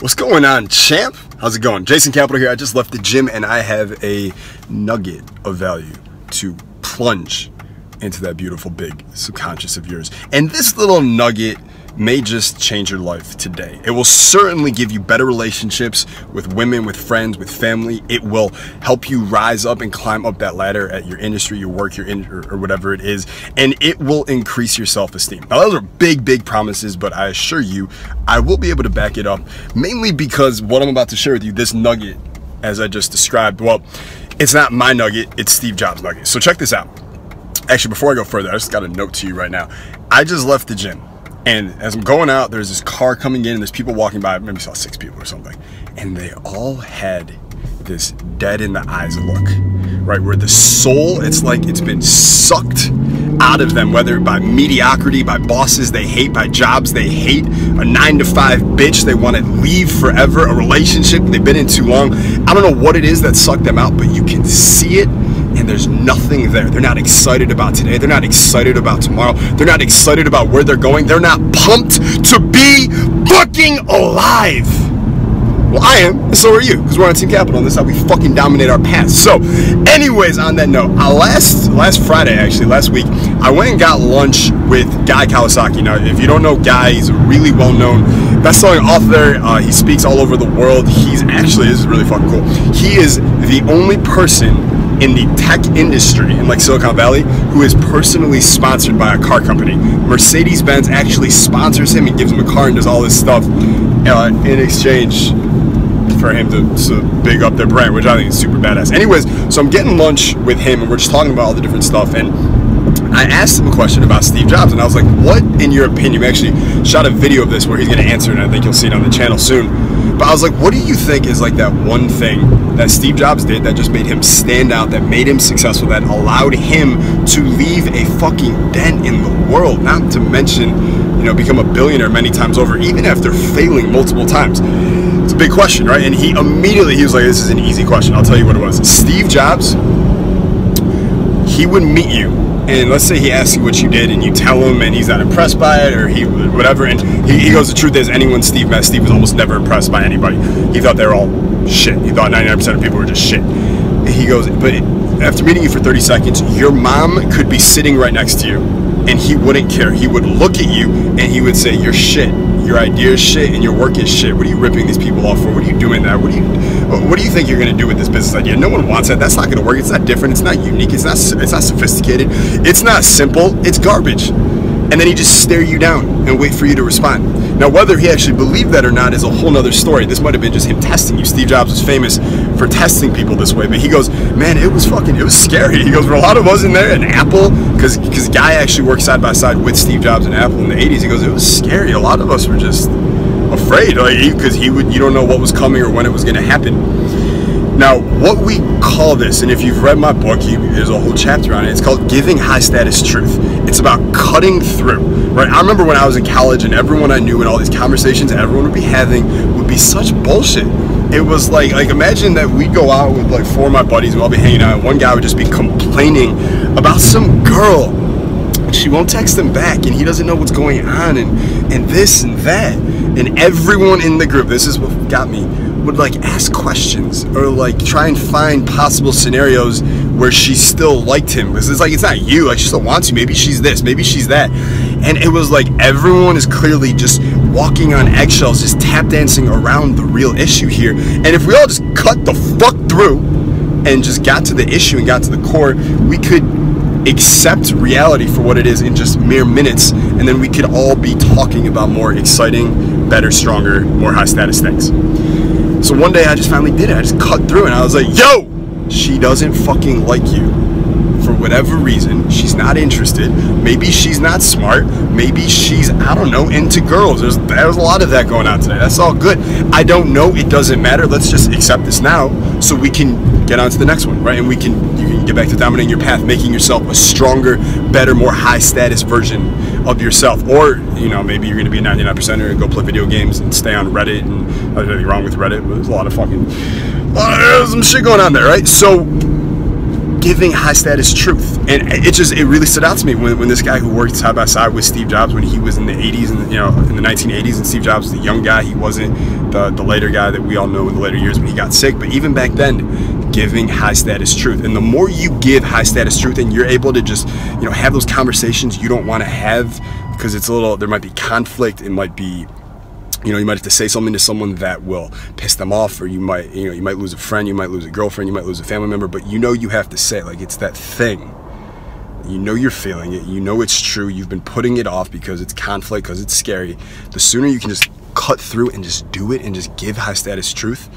What's going on, champ? How's it going? Jason Capital here. I just left the gym and I have a nugget of value to plunge into that beautiful big subconscious of yours. And this little nugget may just change your life today. It will certainly give you better relationships with women, with friends, with family. It will help you rise up and climb up that ladder at your industry, your work, or whatever it is. And it will increase your self-esteem. Now, those are big promises, but I assure you, I will be able to back it up, mainly because what I'm about to share with you, this nugget, as I just described, well, it's not my nugget, it's Steve Jobs' nugget. So check this out. Actually, before I go further, I just got a note to you right now. I just left the gym. And as I'm going out, there's this car coming in and there's people walking by. Maybe I saw 6 people or something. And they all had this dead in the eyes look, right? Where the soul, it's like it's been sucked out of them, whether by mediocrity, by bosses they hate, by jobs they hate, a 9-to-5 bitch they want to leave forever, a relationship they've been in too long. I don't know what it is that sucked them out, but you can see it. And there's nothing there. They're not excited about today. They're not excited about tomorrow. They're not excited about where they're going. They're not pumped to be fucking alive. Well, I am, and so are you, because we're on Team Capital, and this is how we fucking dominate our paths. So, anyways, on that note, last Friday, actually, last week, I went and got lunch with Guy Kawasaki. Now, if you don't know Guy, he's a really well-known best-selling author. He speaks all over the world. He's actually, this is really fucking cool, he is the only person in the tech industry in like Silicon Valley who is personally sponsored by a car company. Mercedes-Benz actually sponsors him and gives him a car and does all this stuff in exchange for him to big up their brand, which I think is super badass. Anyways, so I'm getting lunch with him and we're just talking about all the different stuff, and I asked him a question about Steve Jobs, and I was like, what, in your opinion, we actually shot a video of this where he's going to answer it, and I think you'll see it on the channel soon. But I was like, what do you think is like that one thing that Steve Jobs did that just made him stand out, that made him successful, that allowed him to leave a fucking dent in the world, not to mention, you know, become a billionaire many times over, even after failing multiple times? It's a big question, right? And he was like, this is an easy question. I'll tell you what it was. Steve Jobs, he would meet you, and let's say he asks you what you did and you tell him and he's not impressed by it, or whatever, and he goes, the truth is, anyone Steve met, Steve was almost never impressed by anybody. He thought they were all shit. He thought 99% of people were just shit. And he goes, but after meeting you for 30 seconds, your mom could be sitting right next to you and he wouldn't care. He would look at you and he would say, you're shit. Your idea is shit and your work is shit. What are you ripping these people off for? What are you doing that? What do you think you're going to do with this business idea? No one wants that. That's not going to work. It's not different. It's not unique. It's not sophisticated. It's not simple. It's garbage. And then he just stare you down and wait for you to respond. Now, whether he actually believed that or not is a whole nother story. This might have been just him testing you. Steve Jobs was famous for testing people this way, but he goes, man, it was scary. He goes, for a lot of us in there, and Apple, because Guy actually worked side by side with Steve Jobs and Apple in the 80s. He goes, it was scary. A lot of us were just afraid, like, because you don't know what was coming or when it was going to happen. Now, what we call this, and if you've read my book, there's a whole chapter on it. It's called Giving High Status Truth. It's about cutting through, right? I remember when I was in college and everyone I knew and all these conversations everyone would be having would be such bullshit. It was like imagine that we'd go out with like 4 of my buddies and we'll all be hanging out, and one guy would just be complaining about some girl. She won't text him back and he doesn't know what's going on and this and that. And everyone in the group, this is what got me, would like ask questions or like try and find possible scenarios where she still liked him, because it's like, it's not you, like she still wants you, maybe she's this, maybe she's that. And it was like everyone is clearly just walking on eggshells, just tap dancing around the real issue here. And if we all just cut the fuck through and just got to the issue and got to the core, we could accept reality for what it is in just mere minutes, and then we could all be talking about more exciting, better, stronger, more high status things. So one day I just finally did it. I just cut through and I was like, yo, she doesn't fucking like you. For whatever reason, she's not interested. Maybe she's not smart. Maybe she's, I don't know, into girls. There's a lot of that going on today. That's all good. I don't know. It doesn't matter. Let's just accept this now so we can get on to the next one, right? And you can get back to dominating your path, making yourself a stronger, better, more high status version of yourself. Or, you know, maybe you're going to be a 99%er and go play video games and stay on Reddit. And there's nothing wrong with Reddit, but there's a lot of some shit going on there, right? So giving high status truth. And it really stood out to me when this guy who worked side by side with Steve Jobs when he was in the 80s and, you know, in the 1980s, and Steve Jobs was the young guy. He wasn't the later guy that we all know in the later years when he got sick. But even back then, giving high status truth. And the more you give high status truth, and you're able to just, you know, have those conversations you don't want to have because it's a little, there might be conflict, it might be, you know, you might have to say something to someone that will piss them off, or you might lose a friend, you might lose a girlfriend, you might lose a family member, but you know you have to say it. Like, it's that thing. You know you're feeling it. You know it's true. You've been putting it off because it's conflict, because it's scary. The sooner you can just cut through and just do it and just give high status truth,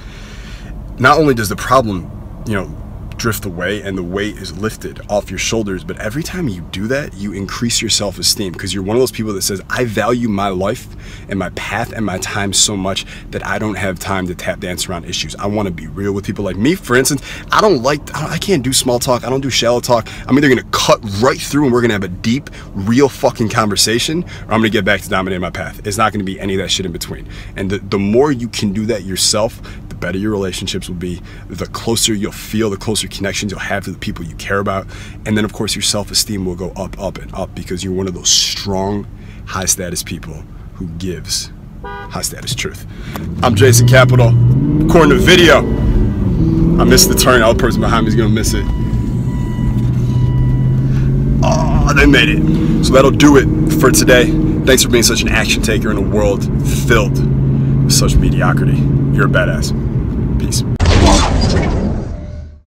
not only does the problem, you know, drift away and the weight is lifted off your shoulders, but every time you do that, you increase your self-esteem, because you're one of those people that says, I value my life and my path and my time so much that I don't have time to tap dance around issues. I want to be real with people. Like me, for instance, I can't do small talk. I don't do shallow talk. I'm either going to cut right through and we're going to have a deep, real fucking conversation, or I'm going to get back to dominating my path. It's not going to be any of that shit in between. And the more you can do that yourself, the better your relationships will be, the closer you'll feel, the closer connections you'll have to the people you care about. And then of course your self-esteem will go up, up, and up, because you're one of those strong, high status people who gives high status truth. I'm Jason Capital. According to the video, I missed the turn. The other person behind me is gonna miss it. Oh, they made it. So that'll do it for today. Thanks for being such an action taker in a world filled with such mediocrity. You're a badass.